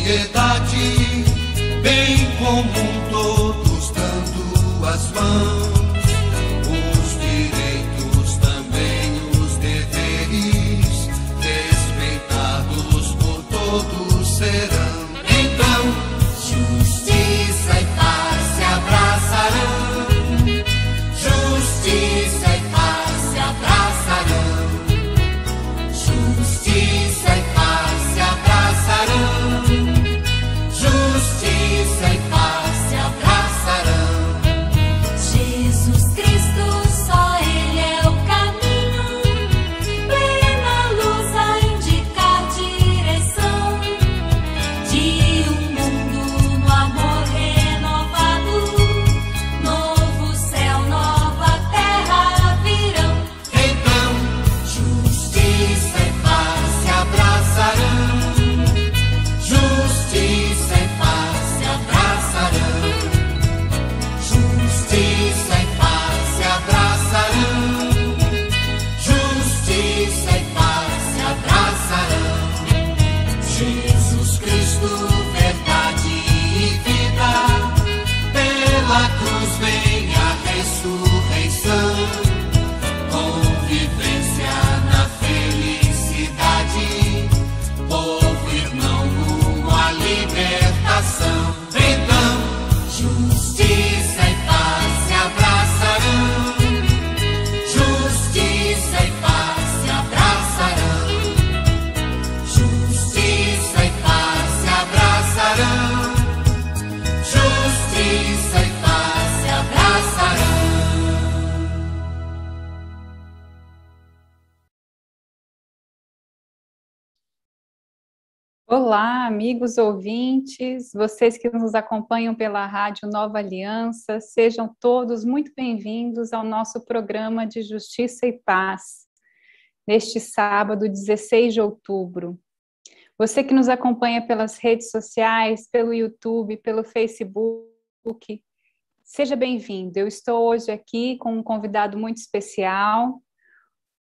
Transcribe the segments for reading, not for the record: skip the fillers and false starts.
sociedade, bem comum, todos dando as mãos. Os direitos também, os deveres, respeitados por todos serão. Então, justiça e paz se abraçarão. Justiça e paz se abraçarão. Justiça e paz se abraçarão. Justiça e paz se abraçarão. Jesus Cristo, só Ele é o caminho, plena luz a indicar direção de um mundo no amor renovado. Novo céu, nova terra virão. Então, justiça e paz se abraçarão. Justiça e paz se abraçarão. Justiça e paz se abraçarão. Justiça e paz se abraçarão. Jesus Cristo, verdade e vida, pela cruz vem a ressurreição. Convivência na felicidade, povo irmão rumo à libertação. Então, justiça e paz se abraçarão. Justiça e paz se abraçarão. Justiça e paz se abraçarão. Justiça e paz se abraçarão. Olá, amigos ouvintes, vocês que nos acompanham pela Rádio Nova Aliança, sejam todos muito bem-vindos ao nosso programa de Justiça e Paz, neste sábado, 16 de outubro. Você que nos acompanha pelas redes sociais, pelo YouTube, pelo Facebook, seja bem-vindo. Eu estou hoje aqui com um convidado muito especial,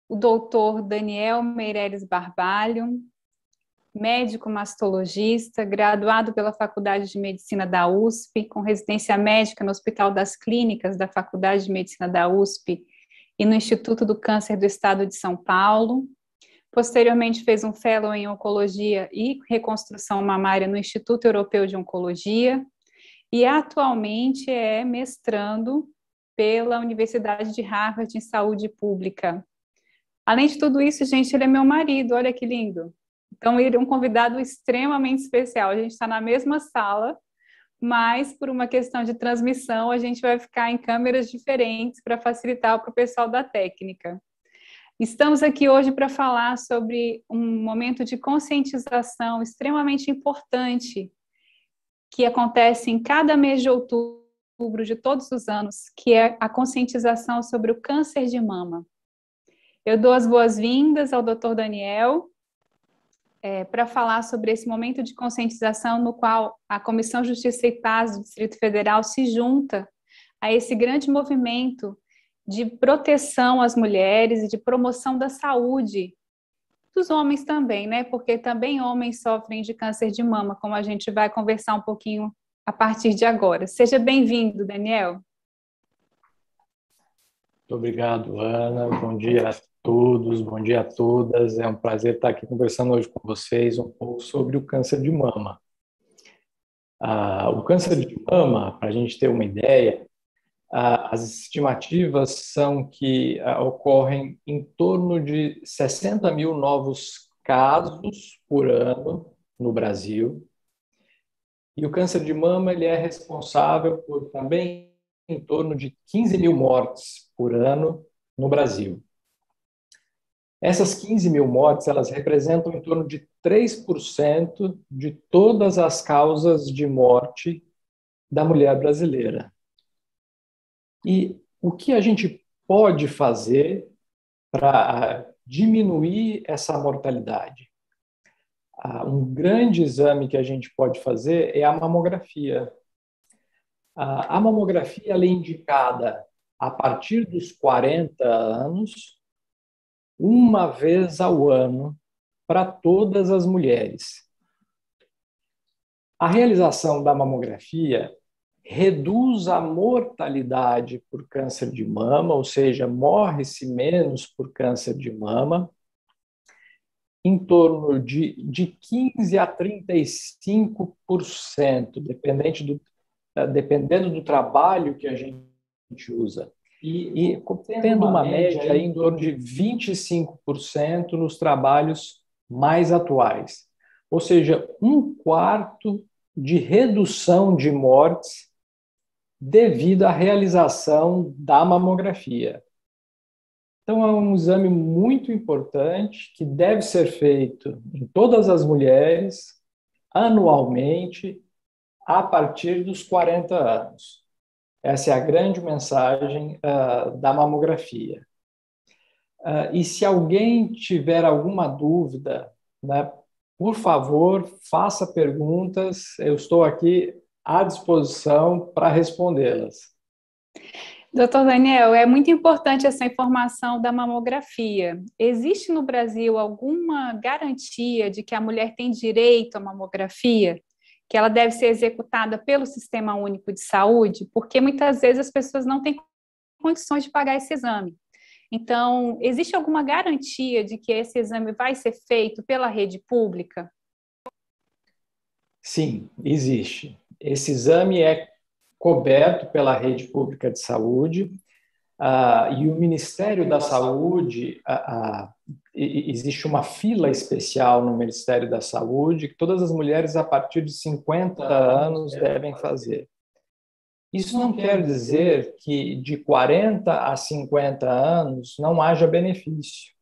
o doutor Daniel Meireles Barbalho, médico mastologista, graduado pela Faculdade de Medicina da USP, com residência médica no Hospital das Clínicas da Faculdade de Medicina da USP e no Instituto do Câncer do Estado de São Paulo. Posteriormente fez um fellow em Oncologia e Reconstrução Mamária no Instituto Europeu de Oncologia e atualmente é mestrando pela Universidade de Harvard em Saúde Pública. Além de tudo isso, gente, ele é meu marido, olha que lindo. Então, ele é um convidado extremamente especial. A gente está na mesma sala, mas por uma questão de transmissão, a gente vai ficar em câmeras diferentes para facilitar para o pessoal da técnica. Estamos aqui hoje para falar sobre um momento de conscientização extremamente importante que acontece em cada mês de outubro de todos os anos, que é a conscientização sobre o câncer de mama. Eu dou as boas-vindas ao Dr. Daniel, para falar sobre esse momento de conscientização no qual a Comissão Justiça e Paz do Distrito Federal se junta a esse grande movimento de proteção às mulheres e de promoção da saúde dos homens também, né? Porque também homens sofrem de câncer de mama, como a gente vai conversar um pouquinho a partir de agora. Seja bem-vindo, Daniel. Muito obrigado, Ana. Bom dia a todos, bom dia a todas. É um prazer estar aqui conversando hoje com vocês um pouco sobre o câncer de mama. O câncer de mama, para a gente ter uma ideia, as estimativas são que ocorrem em torno de 60 mil novos casos por ano no Brasil. E o câncer de mama ele é responsável por também em torno de 15 mil mortes por ano no Brasil. Essas 15 mil mortes, elas representam em torno de 3% de todas as causas de morte da mulher brasileira. E o que a gente pode fazer para diminuir essa mortalidade? Um grande exame que a gente pode fazer é a mamografia. A mamografia ela é indicada a partir dos 40 anos, uma vez ao ano, para todas as mulheres. A realização da mamografia reduz a mortalidade por câncer de mama, ou seja, morre-se menos por câncer de mama, em torno de 15% a 35%, dependendo do trabalho que a gente usa. E tendo uma média aí em torno de 25% nos trabalhos mais atuais. Ou seja, 1/4 de redução de mortes devido à realização da mamografia. Então, é um exame muito importante que deve ser feito em todas as mulheres, anualmente, a partir dos 40 anos. Essa é a grande mensagem da mamografia. E se alguém tiver alguma dúvida, né, por favor, faça perguntas. Eu estou aqui à disposição para respondê-las. Doutor Daniel, é muito importante essa informação da mamografia. Existe no Brasil alguma garantia de que a mulher tem direito à mamografia? Que ela deve ser executada pelo Sistema Único de Saúde? Porque muitas vezes as pessoas não têm condições de pagar esse exame. Então, existe alguma garantia de que esse exame vai ser feito pela rede pública? Sim, existe. Esse exame é coberto pela rede pública de saúde, e o Ministério da Saúde, existe uma fila especial no Ministério da Saúde que todas as mulheres a partir de 50 anos devem fazer. Isso não quer dizer que de 40 a 50 anos não haja benefício.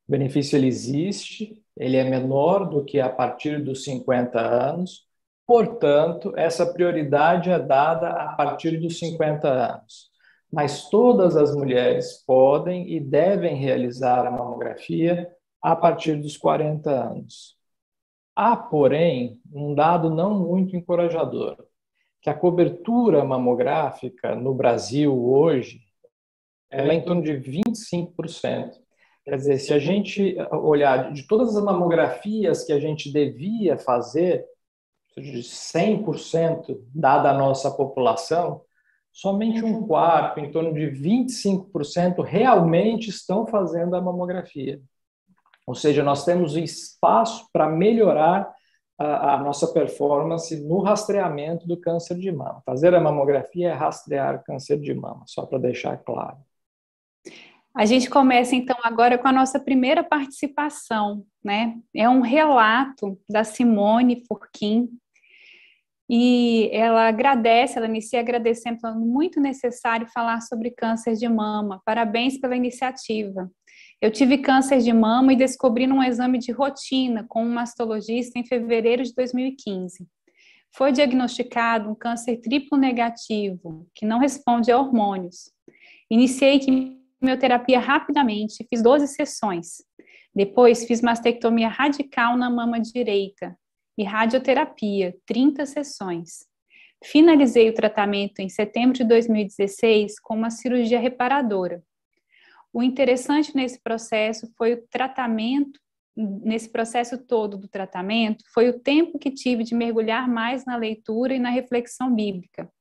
O benefício ele existe, ele é menor do que a partir dos 50 anos, portanto, essa prioridade é dada a partir dos 50 anos. Mas todas as mulheres podem e devem realizar a mamografia a partir dos 40 anos. Há, porém, um dado não muito encorajador, que a cobertura mamográfica no Brasil hoje ela é em torno de 25%. Quer dizer, se a gente olhar de todas as mamografias que a gente devia fazer, de 100% dada a nossa população, somente 1/4, em torno de 25%, realmente estão fazendo a mamografia. Ou seja, nós temos espaço para melhorar a nossa performance no rastreamento do câncer de mama. Fazer a mamografia é rastrear câncer de mama, só para deixar claro. A gente começa, então, agora com a nossa primeira participação, né? É um relato da Simone Furquim, e ela inicia agradecendo, falando muito necessário falar sobre câncer de mama. Parabéns pela iniciativa. Eu tive câncer de mama e descobri num exame de rotina com um mastologista em fevereiro de 2015. Foi diagnosticado um câncer triplo negativo, que não responde a hormônios. Iniciei quimioterapia rapidamente, fiz 12 sessões. Depois fiz mastectomia radical na mama direita e radioterapia, 30 sessões. Finalizei o tratamento em setembro de 2016 com uma cirurgia reparadora. O interessante nesse processo foi o tratamento, nesse processo todo do tratamento, foi o tempo que tive de mergulhar mais na leitura e na reflexão bíblica.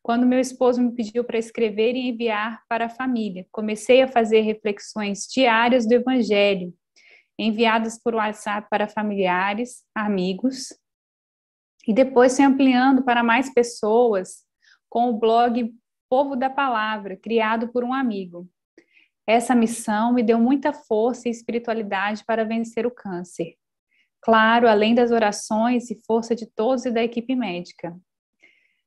Quando meu esposo me pediu para escrever e enviar para a família, comecei a fazer reflexões diárias do Evangelho, enviadas por WhatsApp para familiares, amigos, e depois fui ampliando para mais pessoas com o blog Povo da Palavra, criado por um amigo. Essa missão me deu muita força e espiritualidade para vencer o câncer. Claro, além das orações e força de todos e da equipe médica.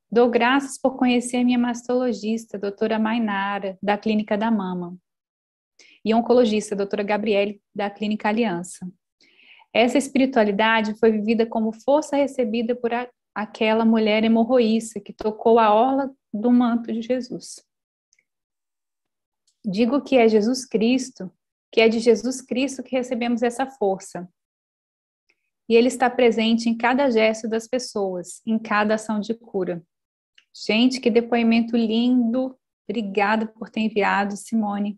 Dou graças por conhecer minha mastologista, doutora Mainara, da Clínica da Mama, e oncologista, doutora Gabriele, da Clínica Aliança. Essa espiritualidade foi vivida como força recebida por aquela mulher hemorroíça que tocou a orla do manto de Jesus. Digo que é Jesus Cristo, que é de Jesus Cristo que recebemos essa força. E Ele está presente em cada gesto das pessoas, em cada ação de cura. Gente, que depoimento lindo. Obrigada por ter enviado, Simone.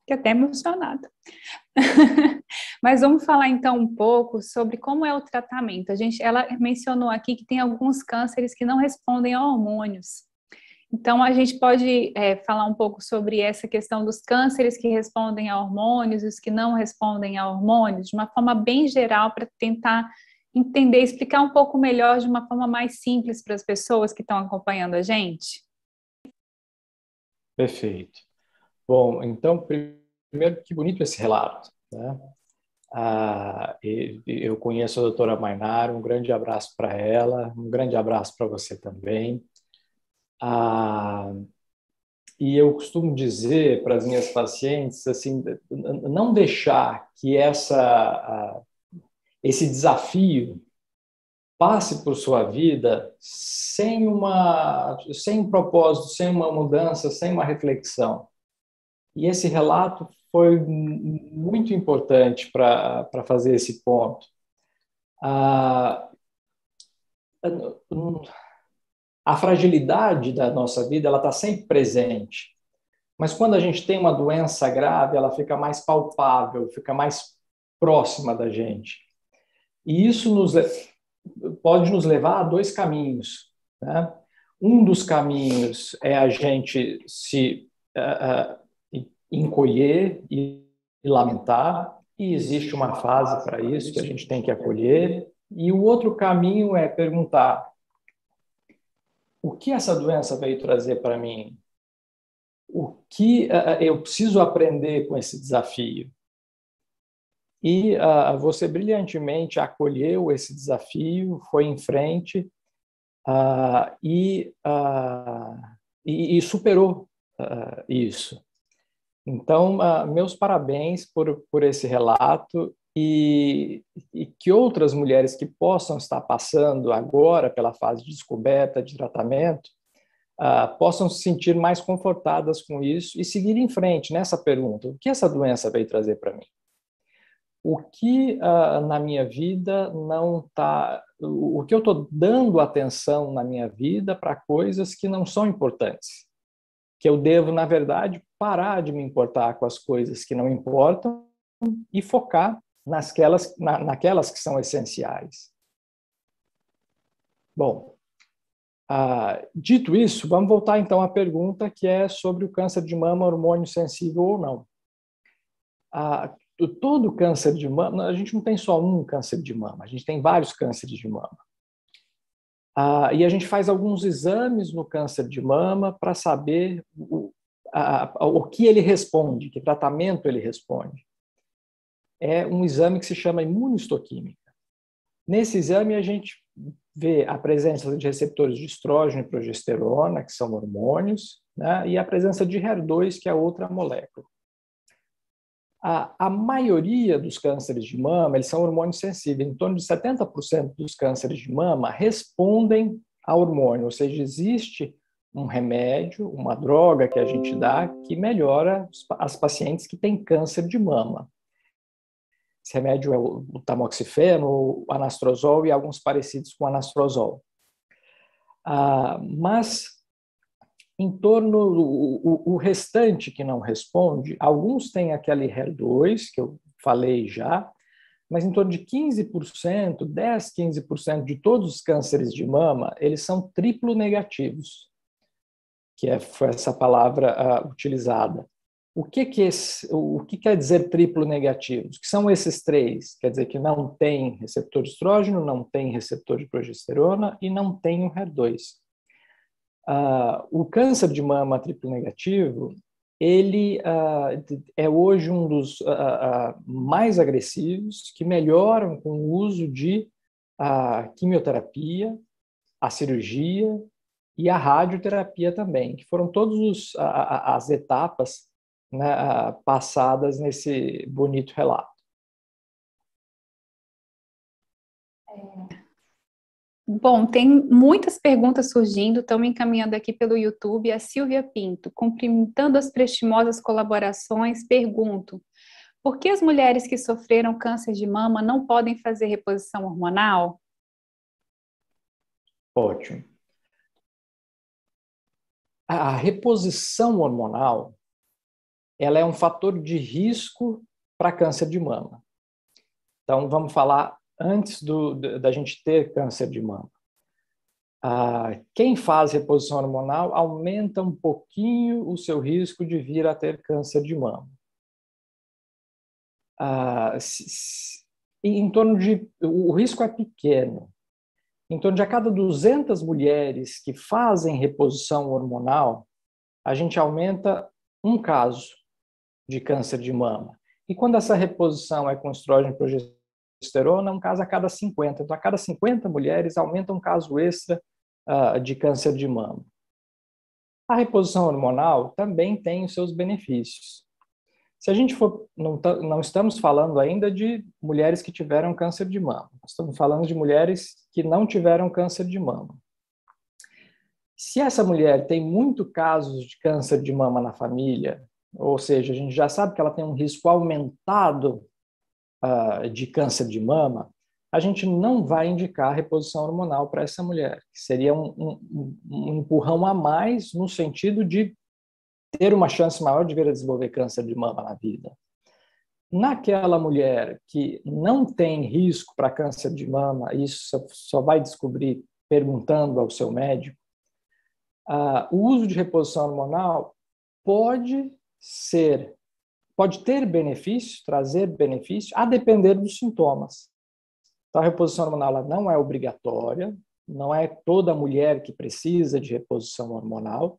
Fiquei até emocionada. Mas vamos falar então um pouco sobre como é o tratamento. Ela mencionou aqui que tem alguns cânceres que não respondem a hormônios. Então, a gente pode falar um pouco sobre essa questão dos cânceres que respondem a hormônios e os que não respondem a hormônios, de uma forma bem geral, para tentar entender, explicar um pouco melhor, de uma forma mais simples para as pessoas que estão acompanhando a gente? Perfeito. Bom, então, primeiro, que bonito esse relato, né? Eu conheço a doutora Mainara, um grande abraço para ela, um grande abraço para você também. E eu costumo dizer para as minhas pacientes, assim, não deixar que esse desafio passe por sua vida sem um propósito, sem uma mudança, sem uma reflexão. E esse relato foi muito importante para fazer esse ponto. A fragilidade da nossa vida, ela está sempre presente. Mas quando a gente tem uma doença grave, ela fica mais palpável, fica mais próxima da gente. E isso pode nos levar a dois caminhos, né? Um dos caminhos é a gente se encolher e lamentar, e existe uma fase para isso que a gente tem que acolher. E o outro caminho é perguntar: o que essa doença veio trazer para mim? O que eu preciso aprender com esse desafio? E você brilhantemente acolheu esse desafio, foi em frente e superou isso. Então, meus parabéns por esse relato e que outras mulheres que possam estar passando agora pela fase de descoberta, de tratamento, possam se sentir mais confortadas com isso e seguir em frente nessa pergunta: o que essa doença veio trazer para mim? O que na minha vida não está... O que eu estou dando atenção na minha vida para coisas que não são importantes? Que eu devo, na verdade, parar de me importar com as coisas que não importam e focar naquelas que são essenciais. Bom, dito isso, vamos voltar então à pergunta que é sobre o câncer de mama, hormônio sensível ou não. Todo câncer de mama, a gente não tem só um câncer de mama, a gente tem vários cânceres de mama. E a gente faz alguns exames no câncer de mama para saber o que ele responde, que tratamento ele responde. É um exame que se chama imunohistoquímica. Nesse exame, a gente vê a presença de receptores de estrógeno e progesterona, que são hormônios, né, e a presença de HER2, que é outra molécula. A maioria dos cânceres de mama, eles são hormônios sensíveis. Em torno de 70% dos cânceres de mama respondem a hormônio, ou seja, existe um remédio, uma droga que a gente dá que melhora as pacientes que têm câncer de mama. Esse remédio é o tamoxifeno, o anastrozol e alguns parecidos com o anastrozol. Mas em torno o restante que não responde, alguns têm aquele HER2, que eu falei já, mas em torno de 15%, 10, 15% de todos os cânceres de mama, eles são triplo negativos, foi essa palavra utilizada. O que quer dizer triplo negativos? Que são esses três? Quer dizer que não tem receptor de estrógeno, não tem receptor de progesterona e não tem o HER2. O câncer de mama triplo negativo, ele é hoje um dos mais agressivos, que melhoram com o uso de quimioterapia, a cirurgia e a radioterapia também, que foram todas as etapas, né, passadas nesse bonito relato. Bom, tem muitas perguntas surgindo, estão me encaminhando aqui pelo YouTube. A Silvia Pinto, cumprimentando as prestimosas colaborações, pergunto: por que as mulheres que sofreram câncer de mama não podem fazer reposição hormonal? Ótimo. A reposição hormonal, ela é um fator de risco para câncer de mama. Então, vamos falar antes da gente ter câncer de mama. Quem faz reposição hormonal aumenta um pouquinho o seu risco de vir a ter câncer de mama. O risco é pequeno. Em torno de a cada 200 mulheres que fazem reposição hormonal, a gente aumenta um caso de câncer de mama. E quando essa reposição é com estrógeno e progesterona, um caso a cada 50. Então, a cada 50 mulheres aumenta um caso extra de câncer de mama. A reposição hormonal também tem os seus benefícios. Se a gente for, não estamos falando ainda de mulheres que tiveram câncer de mama, nós estamos falando de mulheres que não tiveram câncer de mama. Se essa mulher tem muito casos de câncer de mama na família, ou seja, a gente já sabe que ela tem um risco aumentado de câncer de mama, a gente não vai indicar reposição hormonal para essa mulher, que seria um empurrão a mais no sentido de ter uma chance maior de vir a desenvolver câncer de mama na vida. Naquela mulher que não tem risco para câncer de mama, isso só vai descobrir perguntando ao seu médico, o uso de reposição hormonal pode ter benefício, trazer benefício, a depender dos sintomas. Então, a reposição hormonal ela não é obrigatória, não é toda mulher que precisa de reposição hormonal,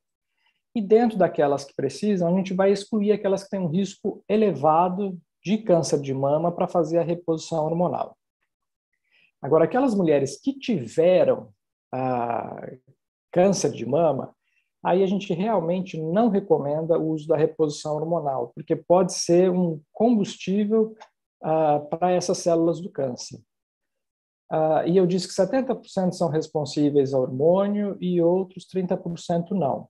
e dentro daquelas que precisam, a gente vai excluir aquelas que têm um risco elevado de câncer de mama para fazer a reposição hormonal. Agora, aquelas mulheres que tiveram câncer de mama, aí a gente realmente não recomenda o uso da reposição hormonal, porque pode ser um combustível para essas células do câncer. E eu disse que 70% são responsíveis ao hormônio e outros 30% não.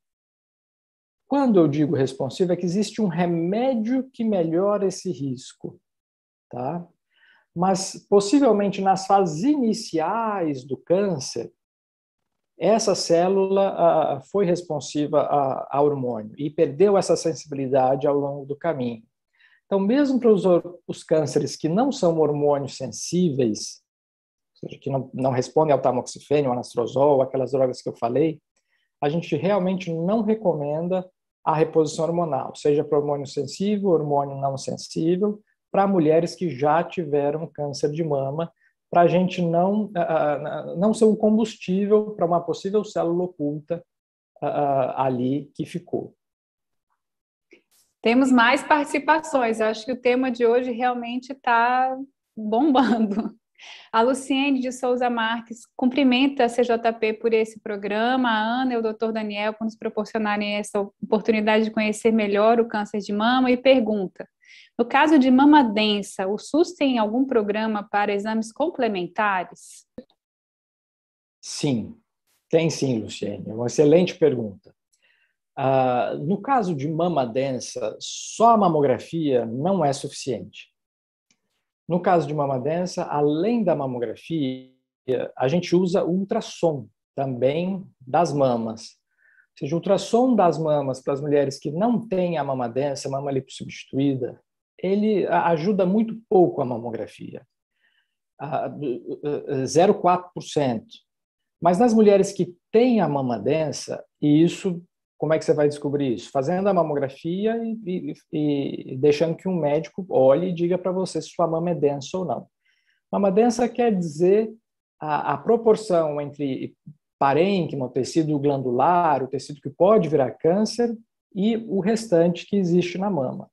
Quando eu digo responsivo, é que existe um remédio que melhora esse risco, tá? Mas, possivelmente, nas fases iniciais do câncer, essa célula foi responsiva a hormônio e perdeu essa sensibilidade ao longo do caminho. Então, mesmo para os cânceres que não são hormônios sensíveis, ou seja, que não respondem ao tamoxifeno, ao anastrozol, aquelas drogas que eu falei, a gente realmente não recomenda a reposição hormonal, seja para hormônio sensível, hormônio não sensível, para mulheres que já tiveram câncer de mama, para a gente não ser um combustível para uma possível célula oculta ali que ficou. Temos mais participações. Eu acho que o tema de hoje realmente está bombando. A Luciene de Souza Marques cumprimenta a CJP por esse programa, a Ana e o Dr. Daniel por nos proporcionarem essa oportunidade de conhecer melhor o câncer de mama e pergunta: no caso de mama densa, o SUS tem algum programa para exames complementares? Sim, tem sim, Luciene. É uma excelente pergunta. No caso de mama densa, só a mamografia não é suficiente. No caso de mama densa, além da mamografia, a gente usa ultrassom também das mamas. Ou seja, o ultrassom das mamas para as mulheres que não têm a mama densa, mama lipossubstituída, ele ajuda muito pouco a mamografia, 0,4%. Mas nas mulheres que têm a mama densa, e isso, como é que você vai descobrir isso? Fazendo a mamografia e deixando que um médico olhe e diga para você se sua mama é densa ou não. Mama densa quer dizer a proporção entre parênquima, o tecido glandular, o tecido que pode virar câncer, e o restante que existe na mama.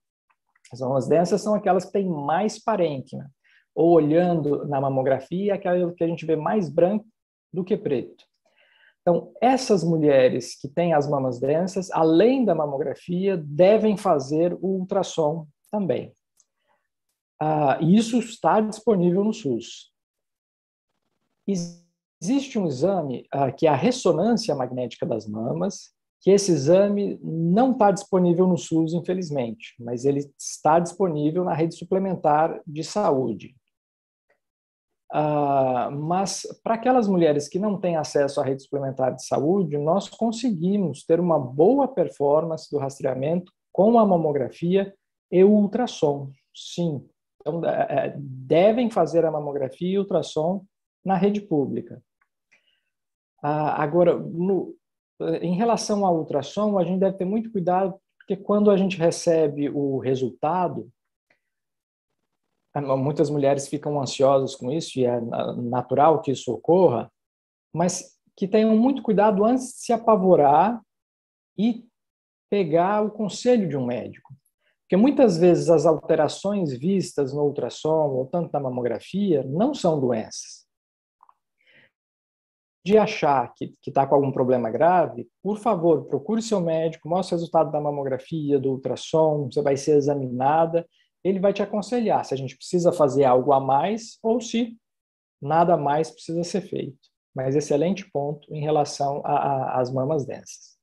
As mamas densas são aquelas que têm mais parênquima, ou olhando na mamografia, aquela que a gente vê mais branco do que preto. Então, essas mulheres que têm as mamas densas, além da mamografia, devem fazer o ultrassom também. Isso está disponível no SUS. Existe um exame que é a ressonância magnética das mamas, que esse exame não está disponível no SUS, infelizmente, mas ele está disponível na rede suplementar de saúde. Mas para aquelas mulheres que não têm acesso à rede suplementar de saúde, nós conseguimos ter uma boa performance do rastreamento com a mamografia e o ultrassom, sim. devem fazer a mamografia e ultrassom na rede pública. Agora, em relação ao ultrassom, a gente deve ter muito cuidado, porque quando a gente recebe o resultado, muitas mulheres ficam ansiosas com isso, e é natural que isso ocorra, mas que tenham muito cuidado antes de se apavorar e pegar o conselho de um médico. Porque muitas vezes as alterações vistas no ultrassom ou tanto na mamografia não são doenças. De achar que está com algum problema grave, por favor, procure seu médico, mostre o resultado da mamografia, do ultrassom, você vai ser examinada, ele vai te aconselhar se a gente precisa fazer algo a mais ou se nada mais precisa ser feito. Mas excelente ponto em relação às mamas densas.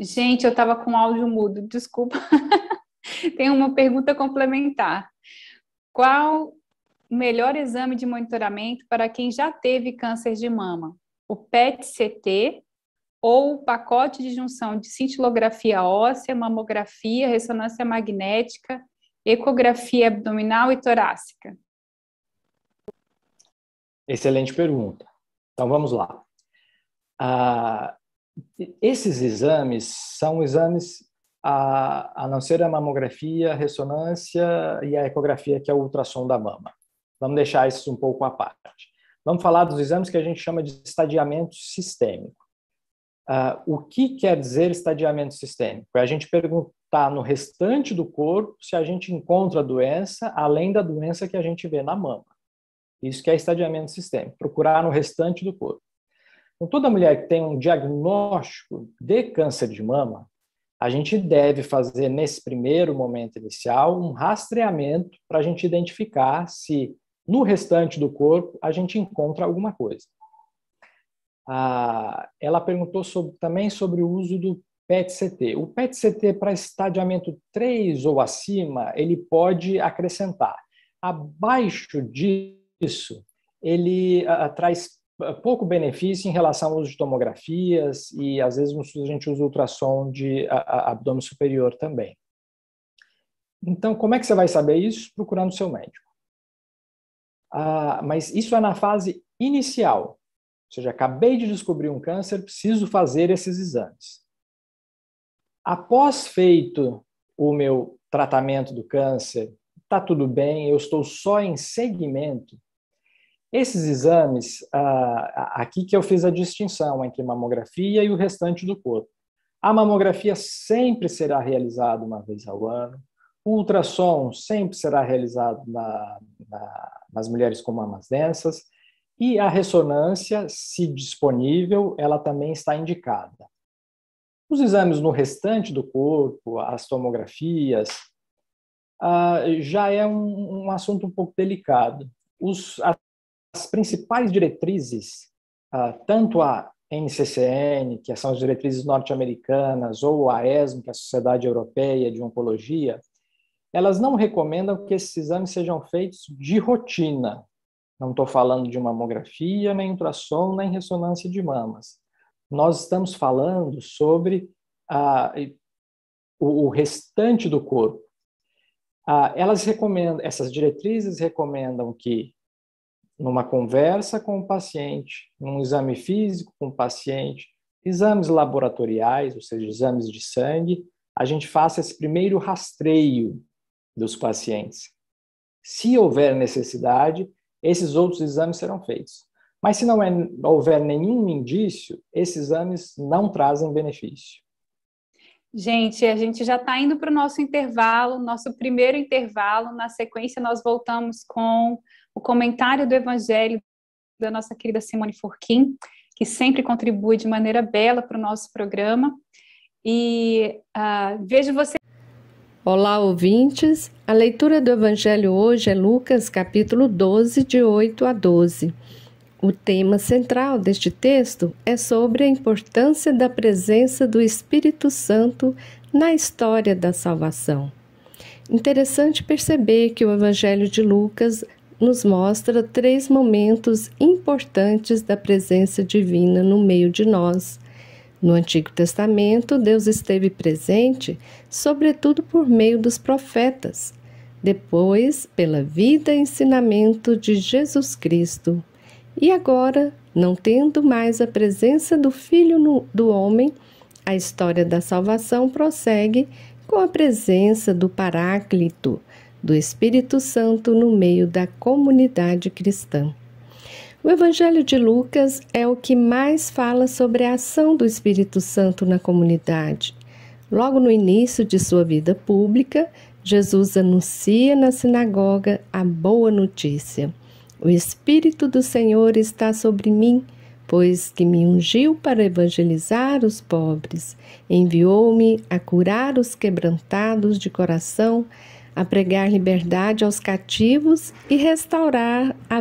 Gente, eu estava com o áudio mudo, desculpa. Tem uma pergunta complementar. Qual o melhor exame de monitoramento para quem já teve câncer de mama? O PET-CT ou o pacote de junção de cintilografia óssea, mamografia, ressonância magnética, ecografia abdominal e torácica? Excelente pergunta. Então, vamos lá. Esses exames são exames, a não ser a mamografia, a ressonância e a ecografia, que é o ultrassom da mama. Vamos deixar isso um pouco à parte. Vamos falar dos exames que a gente chama de estadiamento sistêmico. O que quer dizer estadiamento sistêmico? É a gente perguntar no restante do corpo se a gente encontra a doença, além da doença que a gente vê na mama. Isso que é estadiamento sistêmico, procurar no restante do corpo. Então, toda mulher que tem um diagnóstico de câncer de mama, a gente deve fazer, nesse primeiro momento inicial, um rastreamento para a gente identificar se no restante do corpo a gente encontra alguma coisa. Ela perguntou também sobre o uso do PET-CT. O PET-CT para estadiamento 3 ou acima, ele pode acrescentar. Abaixo disso, ele traz pouco benefício em relação ao uso de tomografias e, às vezes, a gente usa ultrassom de abdômen superior também. Então, como é que você vai saber isso? Procurando seu médico. Mas isso é na fase inicial. Ou seja, acabei de descobrir um câncer, preciso fazer esses exames. Após feito o meu tratamento do câncer, está tudo bem, eu estou só em segmento. Esses exames, aqui que eu fiz a distinção entre mamografia e o restante do corpo. A mamografia sempre será realizada uma vez ao ano. O ultrassom sempre será realizado nas mulheres com mamas densas. E a ressonância, se disponível, ela também está indicada. Os exames no restante do corpo, as tomografias, já é um assunto um pouco delicado. As principais diretrizes, tanto a NCCN, que são as diretrizes norte-americanas, ou a ESMO, que é a Sociedade Europeia de Oncologia, elas não recomendam que esses exames sejam feitos de rotina. Não estou falando de mamografia, nem ultrassom, nem ressonância de mamas. Nós estamos falando sobre o restante do corpo. Essas diretrizes recomendam que, numa conversa com o paciente, num exame físico com o paciente, exames laboratoriais, ou seja, exames de sangue, a gente faça esse primeiro rastreio dos pacientes. Se houver necessidade, esses outros exames serão feitos. Mas se não houver nenhum indício, esses exames não trazem benefício. Gente, a gente já está indo para o nosso intervalo, nosso primeiro intervalo. Na sequência, nós voltamos com o comentário do Evangelho da nossa querida Simone Furquim, que sempre contribui de maneira bela para o nosso programa. E vejo você. Olá, ouvintes. A leitura do Evangelho hoje é Lucas, capítulo 12, de 8 a 12. O tema central deste texto é sobre a importância da presença do Espírito Santo na história da salvação. Interessante perceber que o Evangelho de Lucas nos mostra 3 momentos importantes da presença divina no meio de nós. No Antigo Testamento, Deus esteve presente, sobretudo por meio dos profetas, depois pela vida e ensinamento de Jesus Cristo. E agora, não tendo mais a presença do Filho do homem, a história da salvação prossegue com a presença do Paráclito, do Espírito Santo no meio da comunidade cristã. O Evangelho de Lucas é o que mais fala sobre a ação do Espírito Santo na comunidade. Logo no início de sua vida pública, Jesus anuncia na sinagoga a boa notícia. O Espírito do Senhor está sobre mim, pois que me ungiu para evangelizar os pobres, enviou-me a curar os quebrantados de coração, a pregar liberdade aos cativos e restaurar a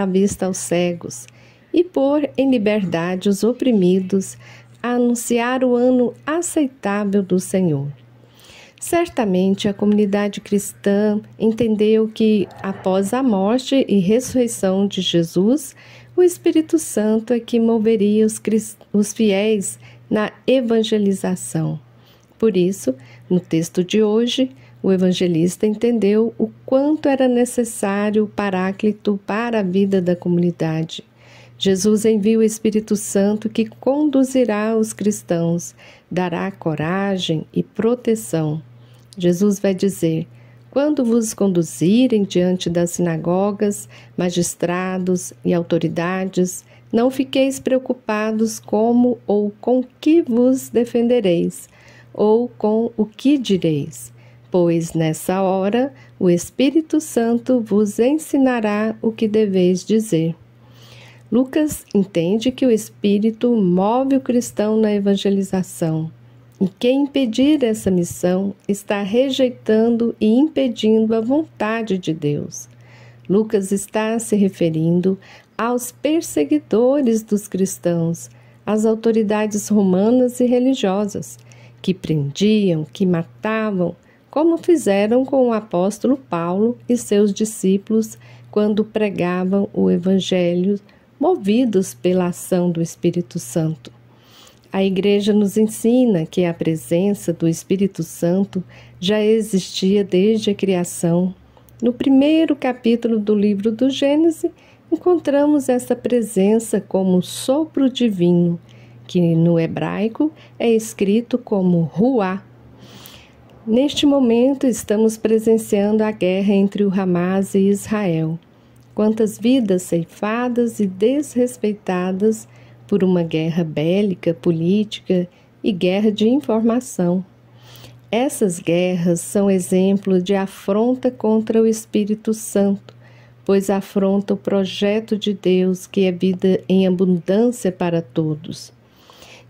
vista aos cegos, e pôr em liberdade os oprimidos, a anunciar o ano aceitável do Senhor. Certamente a comunidade cristã entendeu que, após a morte e ressurreição de Jesus, o Espírito Santo é que moveria os fiéis na evangelização. Por isso, no texto de hoje, o evangelista entendeu o quanto era necessário o Paráclito para a vida da comunidade. Jesus envia o Espírito Santo que conduzirá os cristãos, dará coragem e proteção. Jesus vai dizer: quando vos conduzirem diante das sinagogas, magistrados e autoridades, não fiqueis preocupados como ou com que vos defendereis, ou com o que direis, pois nessa hora o Espírito Santo vos ensinará o que deveis dizer. Lucas entende que o Espírito move o cristão na evangelização. E quem impedir essa missão está rejeitando e impedindo a vontade de Deus. Lucas está se referindo aos perseguidores dos cristãos, às autoridades romanas e religiosas, que prendiam, que matavam, como fizeram com o apóstolo Paulo e seus discípulos quando pregavam o Evangelho, movidos pela ação do Espírito Santo. A Igreja nos ensina que a presença do Espírito Santo já existia desde a criação. No primeiro capítulo do livro do Gênesis, encontramos essa presença como sopro divino, que no hebraico é escrito como ruá. Neste momento, estamos presenciando a guerra entre o Hamas e Israel. Quantas vidas ceifadas e desrespeitadas por uma guerra bélica, política e guerra de informação. Essas guerras são exemplo de afronta contra o Espírito Santo, pois afronta o projeto de Deus, que é vida em abundância para todos.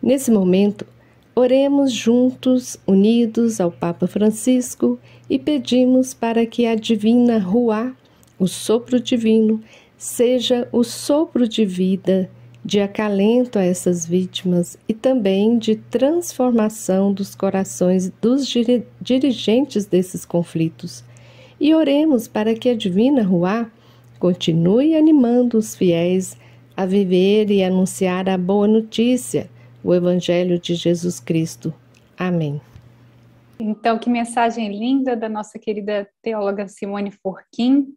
Nesse momento, oremos juntos, unidos ao Papa Francisco, e pedimos para que a divina ruá, o sopro divino, seja o sopro de vida, de acalento a essas vítimas e também de transformação dos corações dos dirigentes desses conflitos. E oremos para que a divina ruá continue animando os fiéis a viver e anunciar a boa notícia, o Evangelho de Jesus Cristo. Amém. Então, que mensagem linda da nossa querida teóloga Simone Forquim.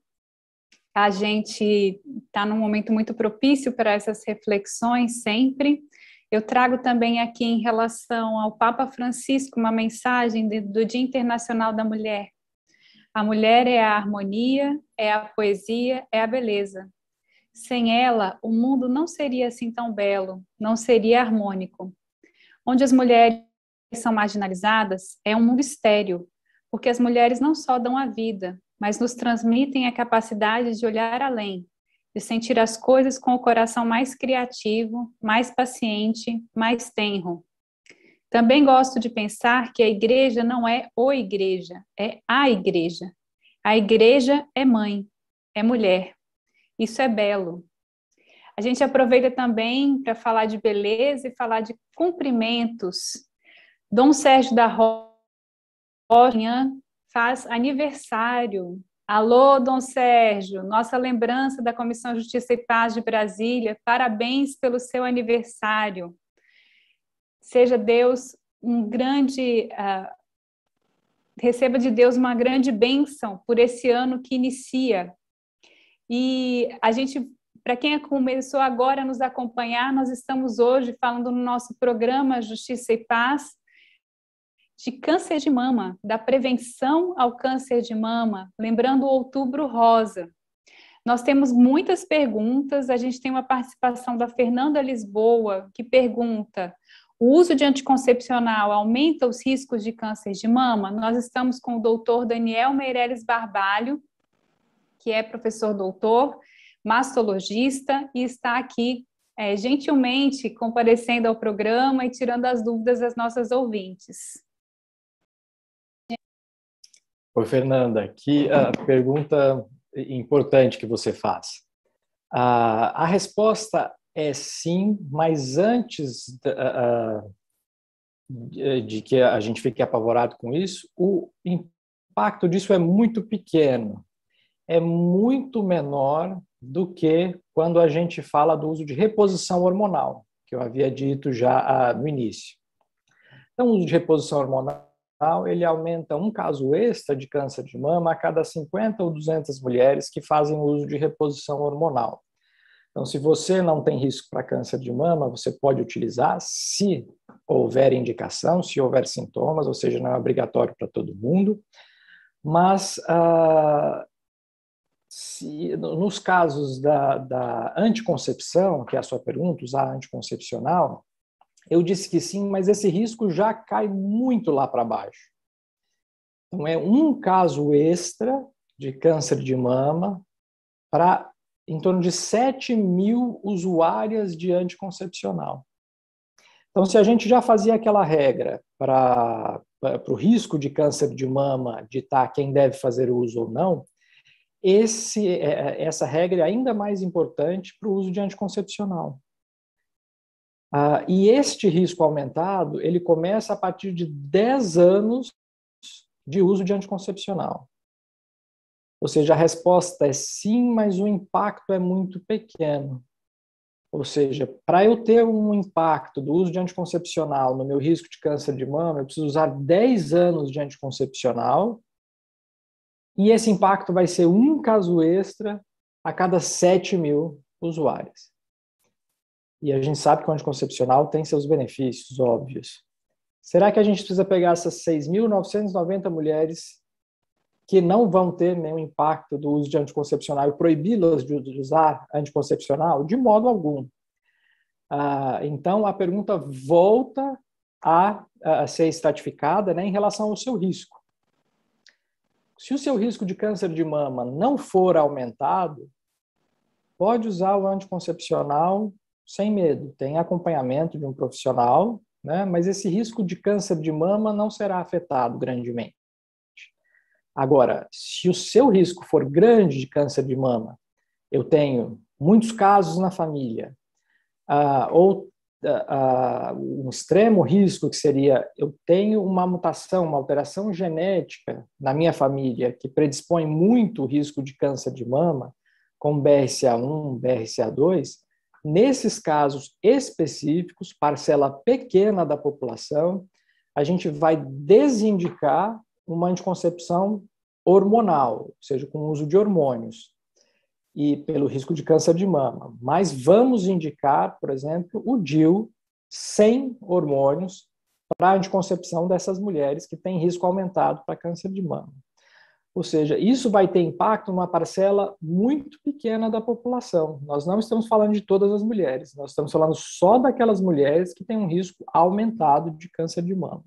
A gente está num momento muito propício para essas reflexões sempre. Eu trago também aqui em relação ao Papa Francisco uma mensagem do Dia Internacional da Mulher. A mulher é a harmonia, é a poesia, é a beleza. Sem ela, o mundo não seria assim tão belo, não seria harmônico. Onde as mulheres são marginalizadas, é um mundo estéril, porque as mulheres não só dão a vida, mas nos transmitem a capacidade de olhar além, de sentir as coisas com o coração mais criativo, mais paciente, mais tenro. Também gosto de pensar que a igreja não é o igreja, é a igreja. A igreja é mãe, é mulher. Isso é belo. A gente aproveita também para falar de beleza e falar de cumprimentos. Dom Sérgio da amanhã faz aniversário. Alô, Dom Sérgio, nossa lembrança da Comissão Justiça e Paz de Brasília, parabéns pelo seu aniversário. Seja Deus um grande, receba de Deus uma grande bênção por esse ano que inicia. E a gente, para quem começou agora a nos acompanhar, nós estamos hoje falando no nosso programa Justiça e Paz, de câncer de mama, da prevenção ao câncer de mama, lembrando o Outubro Rosa. Nós temos muitas perguntas, a gente tem uma participação da Fernanda Lisboa, que pergunta: o uso de anticoncepcional aumenta os riscos de câncer de mama? Nós estamos com o doutor Daniel Meireles Barbalho, que é professor doutor, mastologista, e está aqui gentilmente comparecendo ao programa e tirando as dúvidas das nossas ouvintes. Oi, Fernanda, que pergunta importante que você faz. A resposta é sim, mas antes de que a gente fique apavorado com isso, o impacto disso é muito pequeno, é muito menor do que quando a gente fala do uso de reposição hormonal, que eu havia dito já no início. Então, o uso de reposição hormonal, ele aumenta um caso extra de câncer de mama a cada 50 ou 200 mulheres que fazem uso de reposição hormonal. Então, se você não tem risco para câncer de mama, você pode utilizar se houver indicação, se houver sintomas, ou seja, não é obrigatório para todo mundo, mas nos casos da anticoncepção, que é a sua pergunta, usar anticoncepcional, eu disse que sim, mas esse risco já cai muito lá para baixo. Então, é um caso extra de câncer de mama para em torno de 7.000 usuárias de anticoncepcional. Então, se a gente já fazia aquela regra para o risco de câncer de mama, ditar quem deve fazer o uso ou não, essa regra é ainda mais importante para o uso de anticoncepcional. E este risco aumentado, ele começa a partir de 10 anos de uso de anticoncepcional. Ou seja, a resposta é sim, mas o impacto é muito pequeno. Ou seja, para eu ter um impacto do uso de anticoncepcional no meu risco de câncer de mama, eu preciso usar 10 anos de anticoncepcional, e esse impacto vai ser um caso extra a cada 7.000 usuários. E a gente sabe que o anticoncepcional tem seus benefícios óbvios. Será que a gente precisa pegar essas 6.990 mulheres que não vão ter nenhum impacto do uso de anticoncepcional e proibi-las de usar anticoncepcional? De modo algum. Então, a pergunta volta a ser estratificada, né, em relação ao seu risco. Se o seu risco de câncer de mama não for aumentado, pode usar o anticoncepcional sem medo. Tem acompanhamento de um profissional, né, mas esse risco de câncer de mama não será afetado grandemente. Agora, se o seu risco for grande de câncer de mama, eu tenho muitos casos na família, ou um extremo risco que seria, eu tenho uma mutação, uma alteração genética na minha família que predispõe muito o risco de câncer de mama, como BRCA1, BRCA2, nesses casos específicos, parcela pequena da população, a gente vai desindicar uma anticoncepção hormonal, ou seja, com o uso de hormônios, e pelo risco de câncer de mama. Mas vamos indicar, por exemplo, o DIU sem hormônios para a anticoncepção dessas mulheres que têm risco aumentado para câncer de mama. Ou seja, isso vai ter impacto numa parcela muito pequena da população. Nós não estamos falando de todas as mulheres, nós estamos falando só daquelas mulheres que têm um risco aumentado de câncer de mama.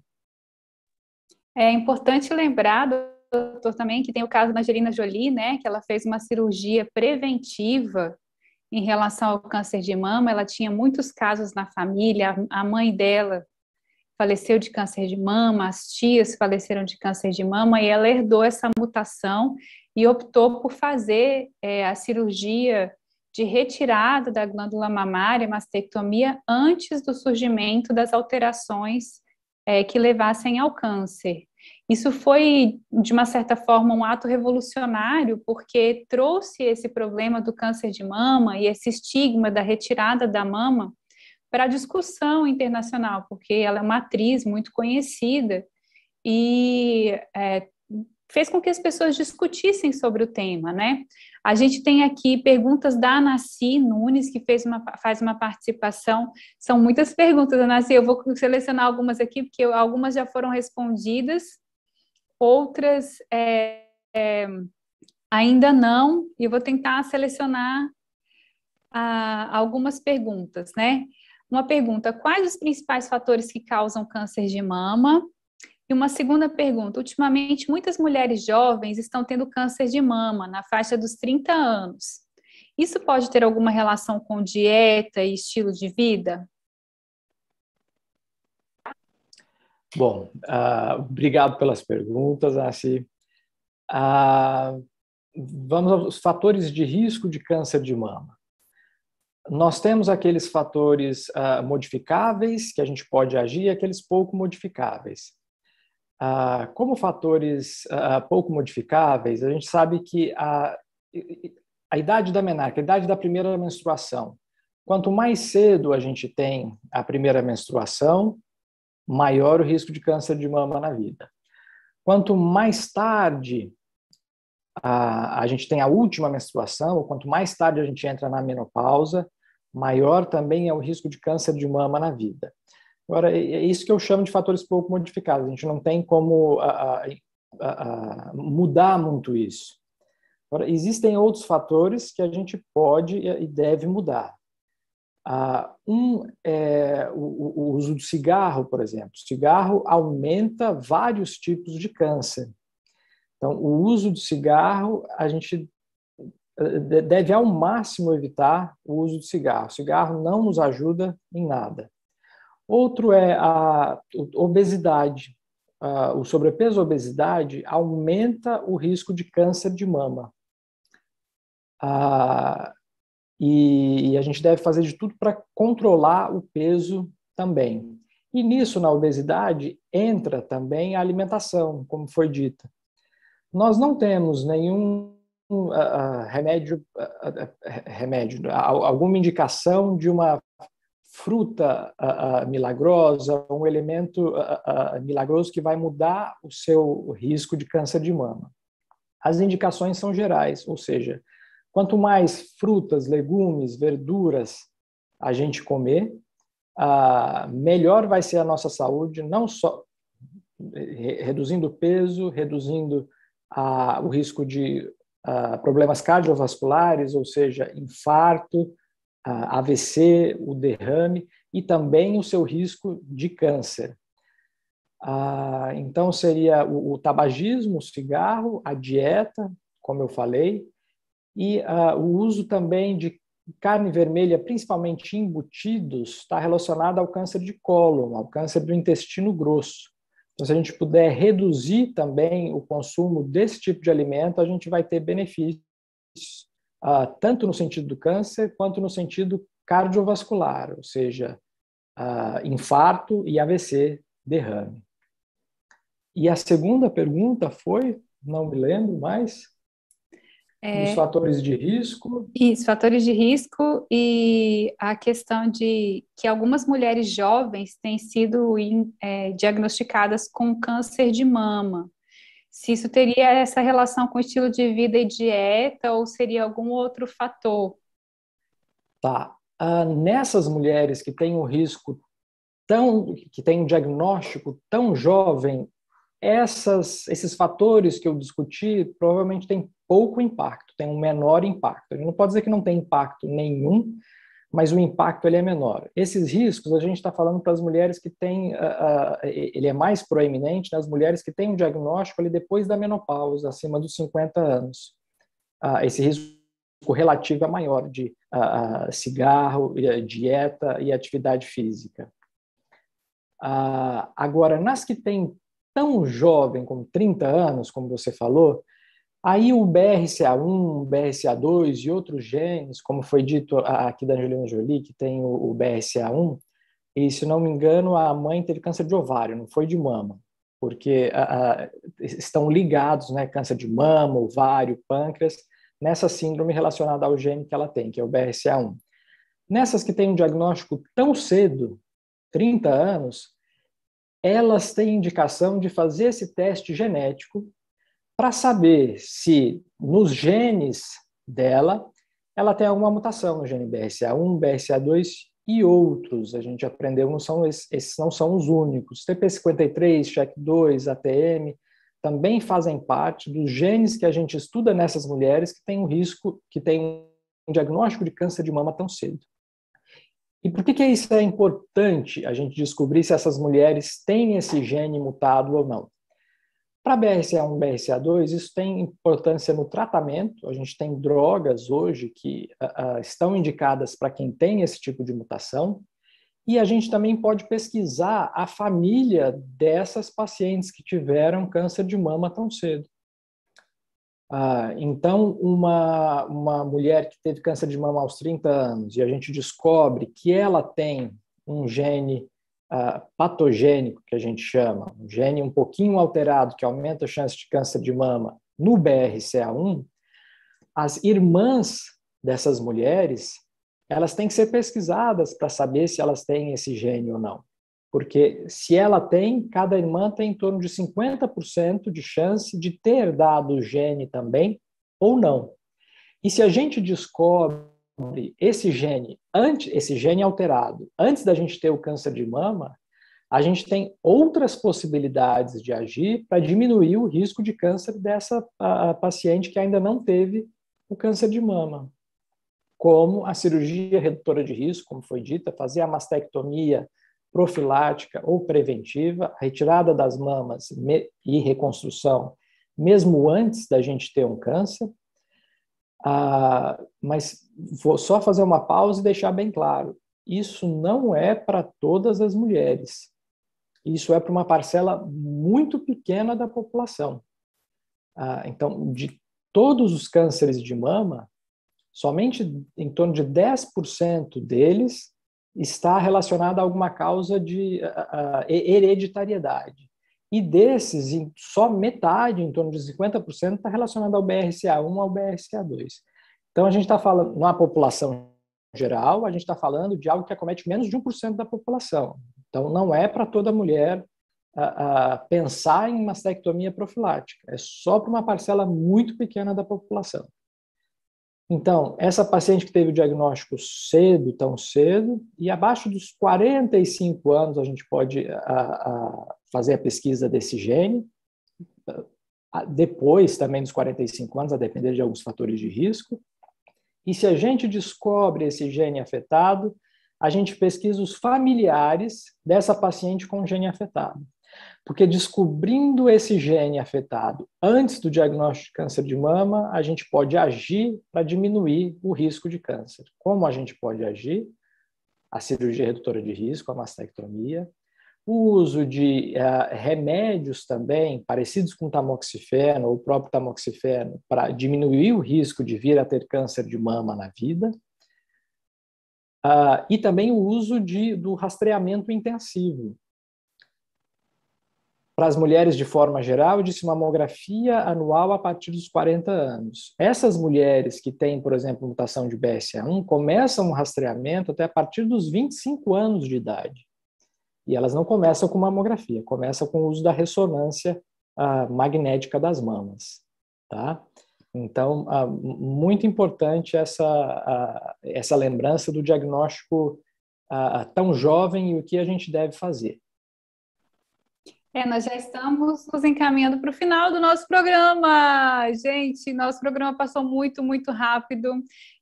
É importante lembrar, doutor, também que tem o caso da Angelina Jolie, né, que ela fez uma cirurgia preventiva em relação ao câncer de mama. Ela tinha muitos casos na família, a mãe dela faleceu de câncer de mama, as tias faleceram de câncer de mama, e ela herdou essa mutação e optou por fazer a cirurgia de retirada da glândula mamária, mastectomia, antes do surgimento das alterações que levassem ao câncer. Isso foi, de uma certa forma, um ato revolucionário, porque trouxe esse problema do câncer de mama e esse estigma da retirada da mama para a discussão internacional, porque ela é uma atriz muito conhecida e fez com que as pessoas discutissem sobre o tema, né? A gente tem aqui perguntas da Anaci Nunes, que faz uma participação. São muitas perguntas, Anaci, eu vou selecionar algumas aqui, porque algumas já foram respondidas, outras ainda não, e eu vou tentar selecionar algumas perguntas, né? Uma pergunta: quais os principais fatores que causam câncer de mama? E uma segunda pergunta: ultimamente muitas mulheres jovens estão tendo câncer de mama na faixa dos 30 anos. Isso pode ter alguma relação com dieta e estilo de vida? Bom, obrigado pelas perguntas, Assi. Vamos aos fatores de risco de câncer de mama. Nós temos aqueles fatores modificáveis que a gente pode agir e aqueles pouco modificáveis. Como fatores pouco modificáveis, a gente sabe que a idade da menarca, a idade da primeira menstruação, quanto mais cedo a gente tem a primeira menstruação, maior o risco de câncer de mama na vida. Quanto mais tarde a gente tem a última menstruação, ou quanto mais tarde a gente entra na menopausa, maior também é o risco de câncer de mama na vida. Agora, é isso que eu chamo de fatores pouco modificados. A gente não tem como mudar muito isso. Agora, existem outros fatores que a gente pode e deve mudar. Um é o uso do cigarro, por exemplo. O cigarro aumenta vários tipos de câncer. Então, o uso do cigarro, a gente deve ao máximo evitar o uso do cigarro. O cigarro não nos ajuda em nada. Outro é a obesidade. O sobrepeso e a obesidade aumenta o risco de câncer de mama. E a gente deve fazer de tudo para controlar o peso também. E nisso, na obesidade, entra também a alimentação, como foi dito. Nós não temos nenhum remédio, alguma indicação de uma fruta milagrosa, um elemento milagroso que vai mudar o seu risco de câncer de mama. As indicações são gerais, ou seja, quanto mais frutas, legumes, verduras a gente comer, melhor vai ser a nossa saúde, não só reduzindo o peso, reduzindo o risco de problemas cardiovasculares, ou seja, infarto, AVC, o derrame, e também o seu risco de câncer. Então, seria o tabagismo, o cigarro, a dieta, como eu falei, e o uso também de carne vermelha, principalmente embutidos, está relacionado ao câncer de cólon, ao câncer do intestino grosso. Então, se a gente puder reduzir também o consumo desse tipo de alimento, a gente vai ter benefícios, tanto no sentido do câncer, quanto no sentido cardiovascular, ou seja, infarto e AVC, derrame. E a segunda pergunta foi, não me lembro mais, os fatores de risco. Isso, fatores de risco e a questão de que algumas mulheres jovens têm sido diagnosticadas com câncer de mama. Se isso teria essa relação com estilo de vida e dieta ou seria algum outro fator? Tá. Nessas mulheres que têm um risco que têm um diagnóstico tão jovem, esses fatores que eu discuti provavelmente têm pouco impacto, têm um menor impacto. A gente não pode dizer que não tem impacto nenhum, mas o impacto ele é menor. Esses riscos a gente está falando para as mulheres que têm, ele é mais proeminente nas mulheres que têm um diagnóstico ali depois da menopausa, acima dos 50 anos. Esse risco relativo é maior de cigarro, dieta e atividade física. Agora, nas que têm tão jovem como 30 anos, como você falou, aí o BRCA1, BRCA2 e outros genes, como foi dito aqui da Angelina Jolie, que tem o BRCA1, e se não me engano, a mãe teve câncer de ovário, não foi de mama, porque estão ligados, né, câncer de mama, ovário, pâncreas, nessa síndrome relacionada ao gene que ela tem, que é o BRCA1. Nessas que têm um diagnóstico tão cedo, 30 anos, elas têm indicação de fazer esse teste genético para saber se nos genes dela, ela tem alguma mutação no gene BRCA1, BRCA2 e outros. A gente aprendeu, esses não são os únicos. TP53, CHEK2, ATM, também fazem parte dos genes que a gente estuda nessas mulheres que têm um risco, que têm um diagnóstico de câncer de mama tão cedo. E por que isso é importante, a gente descobrir se essas mulheres têm esse gene mutado ou não? Para BRCA1 e BRCA2, isso tem importância no tratamento. A gente tem drogas hoje que estão indicadas para quem tem esse tipo de mutação. E a gente também pode pesquisar a família dessas pacientes que tiveram câncer de mama tão cedo. Então, uma mulher que teve câncer de mama aos 30 anos e a gente descobre que ela tem um gene patogênico, que a gente chama, um gene um pouquinho alterado, que aumenta a chance de câncer de mama no BRCA1, as irmãs dessas mulheres, elas têm que ser pesquisadas para saber se elas têm esse gene ou não. Porque se ela tem, cada irmã tem em torno de 50% de chance de ter dado o gene também ou não. E se a gente descobre esse gene alterado antes da gente ter o câncer de mama, a gente tem outras possibilidades de agir para diminuir o risco de câncer dessa paciente que ainda não teve o câncer de mama. Como a cirurgia redutora de risco, como foi dita, fazer a mastectomia profilática ou preventiva, a retirada das mamas e reconstrução, mesmo antes da gente ter um câncer. Mas vou só fazer uma pausa e deixar bem claro, isso não é para todas as mulheres. Isso é para uma parcela muito pequena da população. Então, de todos os cânceres de mama, somente em torno de 10% deles está relacionado a alguma causa de hereditariedade. E desses, só metade, em torno de 50%, está relacionado ao BRCA1 ao BRCA2. Então, a gente está falando, na população geral, a gente está falando de algo que acomete menos de 1% da população. Então, não é para toda mulher pensar em mastectomia profilática. É só para uma parcela muito pequena da população. Então, essa paciente que teve o diagnóstico cedo, tão cedo, e abaixo dos 45 anos a gente pode fazer a pesquisa desse gene, depois também dos 45 anos, a depender de alguns fatores de risco, e se a gente descobre esse gene afetado, a gente pesquisa os familiares dessa paciente com gene afetado. Porque descobrindo esse gene afetado antes do diagnóstico de câncer de mama, a gente pode agir para diminuir o risco de câncer. Como a gente pode agir? A cirurgia redutora de risco, a mastectomia, o uso de remédios também, parecidos com tamoxifeno ou o próprio tamoxifeno, para diminuir o risco de vir a ter câncer de mama na vida, e também o uso do rastreamento intensivo. Para as mulheres, de forma geral, de mamografia anual a partir dos 40 anos. Essas mulheres que têm, por exemplo, mutação de BRCA1, começam o rastreamento até a partir dos 25 anos de idade. E elas não começam com mamografia, começam com o uso da ressonância magnética das mamas. Tá? Então, muito importante essa lembrança do diagnóstico tão jovem e o que a gente deve fazer. Nós já estamos nos encaminhando para o final do nosso programa. Gente, nosso programa passou muito, muito rápido.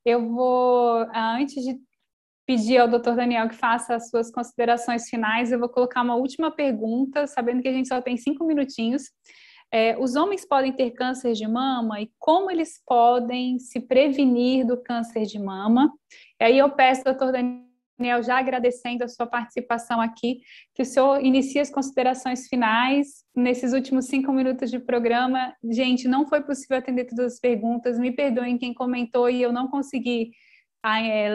Eu vou, antes de pedir ao Dr. Daniel que faça as suas considerações finais, eu vou colocar uma última pergunta, sabendo que a gente só tem 5 minutinhos. Os homens podem ter câncer de mama e como eles podem se prevenir do câncer de mama? E aí eu peço ao Dr. Daniel, já agradecendo a sua participação aqui, que o senhor inicie as considerações finais nesses últimos 5 minutos de programa. Gente, não foi possível atender todas as perguntas, me perdoem quem comentou e eu não consegui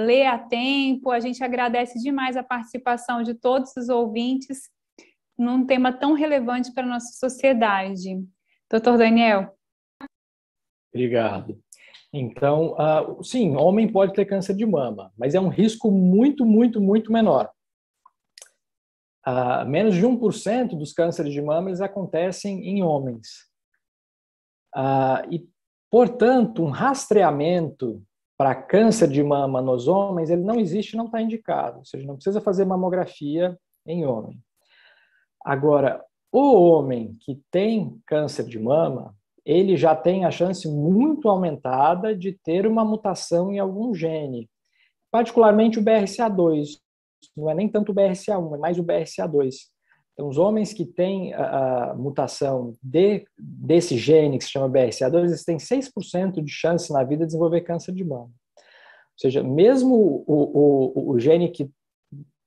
ler a tempo. A gente agradece demais a participação de todos os ouvintes num tema tão relevante para a nossa sociedade. Doutor Daniel. Obrigado. Então, sim, homem pode ter câncer de mama, mas é um risco muito, muito, muito menor. Menos de 1% dos cânceres de mama eles acontecem em homens. E, portanto, um rastreamento para câncer de mama nos homens, ele não existe, não está indicado. Ou seja, não precisa fazer mamografia em homem. Agora, o homem que tem câncer de mama, ele já tem a chance muito aumentada de ter uma mutação em algum gene, particularmente o BRCA2. Não é nem tanto o BRCA1, é mais o BRCA2. Então, os homens que têm a mutação desse gene que se chama BRCA2, eles têm 6% de chance na vida de desenvolver câncer de mama. Ou seja, mesmo o gene que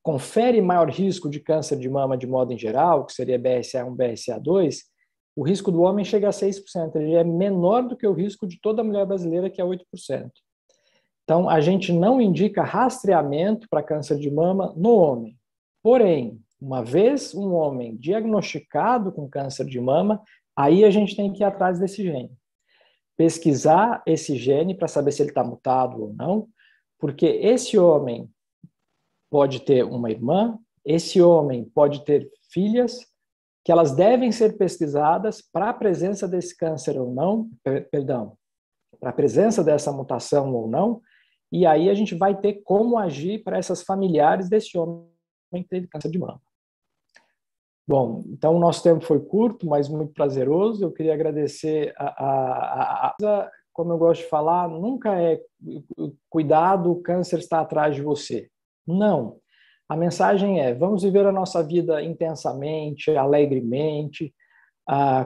confere maior risco de câncer de mama de modo em geral, que seria BRCA1, BRCA2, o risco do homem chega a 6%. Ele é menor do que o risco de toda mulher brasileira, que é 8%. Então, a gente não indica rastreamento para câncer de mama no homem. Porém, uma vez um homem diagnosticado com câncer de mama, aí a gente tem que ir atrás desse gene. Pesquisar esse gene para saber se ele está mutado ou não, porque esse homem pode ter uma irmã, esse homem pode ter filhas, que elas devem ser pesquisadas para a presença desse câncer ou não, perdão, para a presença dessa mutação ou não, e aí a gente vai ter como agir para essas familiares desse homem que teve câncer de mama. Bom, então o nosso tempo foi curto, mas muito prazeroso. Eu queria agradecer como eu gosto de falar, nunca é cuidado, o câncer está atrás de você. Não. A mensagem é, vamos viver a nossa vida intensamente, alegremente,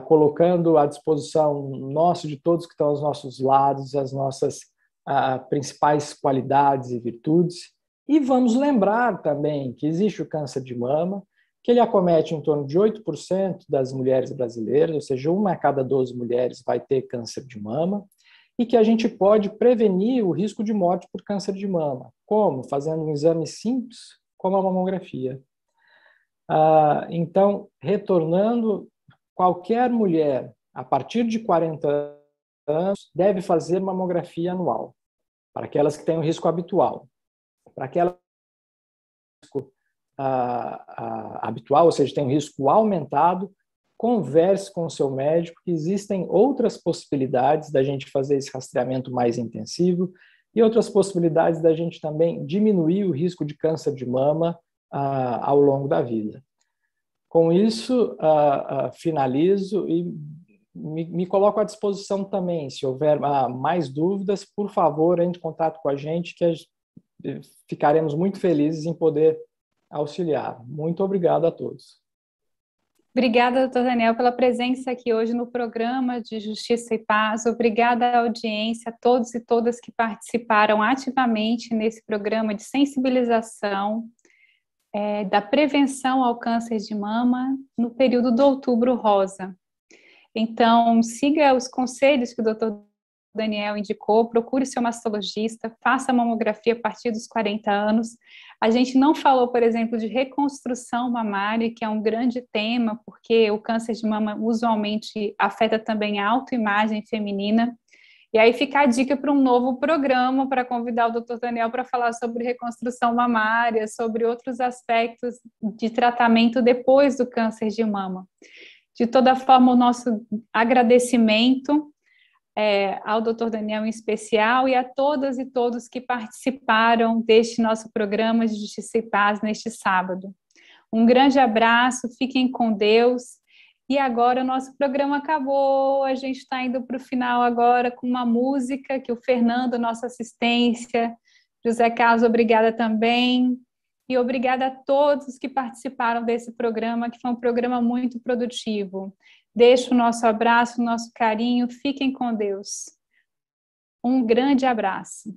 colocando à disposição nossa, de todos que estão aos nossos lados, as nossas principais qualidades e virtudes. E vamos lembrar também que existe o câncer de mama, que ele acomete em torno de 8% das mulheres brasileiras, ou seja, 1 a cada 12 mulheres vai ter câncer de mama, e que a gente pode prevenir o risco de morte por câncer de mama. Como? Fazendo um exame simples, como a mamografia. Então, retornando, qualquer mulher, a partir de 40 anos, deve fazer mamografia anual, para aquelas que têm o risco habitual. Para aquelas que têm risco habitual, ou seja, tem um risco aumentado, converse com o seu médico, que existem outras possibilidades da gente fazer esse rastreamento mais intensivo e outras possibilidades da gente também diminuir o risco de câncer de mama ao longo da vida. Com isso, finalizo e me coloco à disposição também. Se houver mais dúvidas, por favor, entre em contato com a gente, que ficaremos muito felizes em poder auxiliar. Muito obrigado a todos. Obrigada, doutor Daniel, pela presença aqui hoje no programa de Justiça e Paz. Obrigada à audiência, a todos e todas que participaram ativamente nesse programa de sensibilização da prevenção ao câncer de mama no período do Outubro Rosa. Então, siga os conselhos que o doutor Daniel indicou, procure seu mastologista, faça a mamografia a partir dos 40 anos. A gente não falou, por exemplo, de reconstrução mamária, que é um grande tema, porque o câncer de mama usualmente afeta também a autoimagem feminina. E aí fica a dica para um novo programa, para convidar o Dr. Daniel para falar sobre reconstrução mamária, sobre outros aspectos de tratamento depois do câncer de mama. De toda forma, o nosso agradecimento ao Dr. Daniel em especial e a todas e todos que participaram deste nosso programa de Justiça e Paz neste sábado. Um grande abraço, fiquem com Deus. E agora o nosso programa acabou, a gente está indo para o final agora com uma música que o Fernando, nossa assistência, José Carlos, obrigada também. E obrigada a todos que participaram desse programa, que foi um programa muito produtivo. Deixo o nosso abraço, o nosso carinho, fiquem com Deus. Um grande abraço.